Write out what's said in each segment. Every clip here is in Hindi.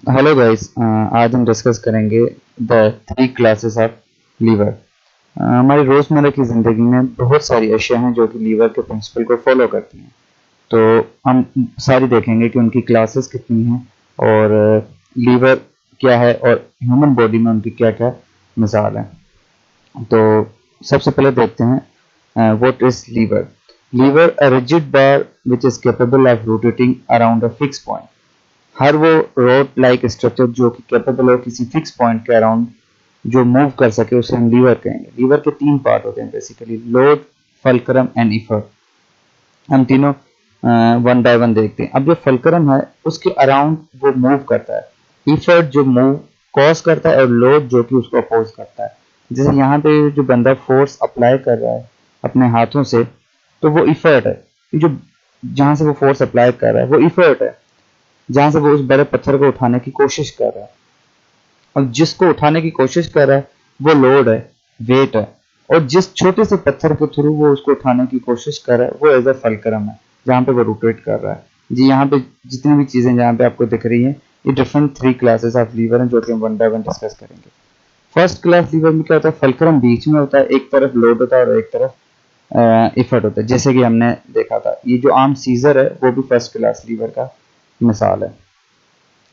हेलो गाइस, आज हम डिस्कस करेंगे the three classes of lever. हमारी रोज़मर्रा की ज़िंदगी में बहुत सारी अशिया हैं जो कि लीवर के प्रिंसिपल को फॉलो करती हैं। तो हम सारी देखेंगे कि उनकी क्लासेस कितनी हैं और लीवर क्या है और ह्यूमन बॉडी में उनकी क्या क्या मिसाल है। तो सबसे पहले देखते हैं what is lever. Lever a rigid bar which is capable of rotating around a fix point. हर वो रोड लाइक स्ट्रक्चर जो कि कैपेबल हो किसी फिक्स पॉइंट के अराउंड जो मूव कर सके उसे हम लीवर कहेंगे। लीवर के तीन पार्ट होते हैं basically, load, fulcrum and effort. हम तीनों वन बाय वन देखते हैं। अब जो फल्क्रम है उसके अराउंड वो मूव करता है, इफर्ट जो मूव कॉज करता है और लोड जो कि उसको अपोज करता है। जैसे यहाँ पे जो बंदा फोर्स अप्लाई कर रहा है अपने हाथों से, तो वो इफर्ट है। जो जहाँ से वो फोर्स अप्लाई कर रहा है वो इफर्ट है, जहाँ से वो उस बड़े पत्थर को उठाने की कोशिश कर रहा है। और जिसको उठाने की कोशिश कर रहा है वो लोड है, वेट है। और जिस छोटे से पत्थर के थ्रू वो उसको उठाने की कोशिश कर रहा है वो एज अ फलक्रम है, जहाँ पे वो रोटेट कर रहा है। जी, यहाँ पे जितनी भी चीजें जहाँ पे आपको दिख रही हैं ये different three classes of lever हैं जो कि हम वन बाय वन डिस्कस करेंगे। फर्स्ट क्लास लीवर में क्या होता है, फलक्रम बीच में होता है, एक तरफ लोड होता है और एक तरफ इफर्ट होता है। जैसे कि हमने देखा था, ये जो आर्म सीजर है वो भी फर्स्ट क्लास लीवर का मिसाल है।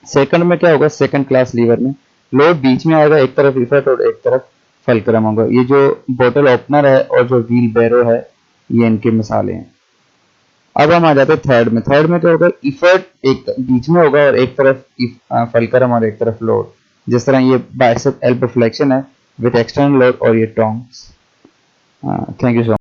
सेकंड में क्या होगा, सेकंड क्लास लीवर में लोड बीच में आएगा, एक तरफ इफर्ट और एक तरफ फलक्रम होगा। ये जो बोतल ओपनर है और जो व्हील बैरो है ये इनकी मिसालें हैं। अब हम आ जाते हैं थर्ड में। थर्ड में क्या होगा, इफर्ट एक बीच में होगा और एक तरफ फलक्रम और एक तरफ लोड। जिस तरह ये बाइसेप एल्बो फ्लेक्शन है विद एक्सटर्नल लोड और ये टोंग्स। Thank you so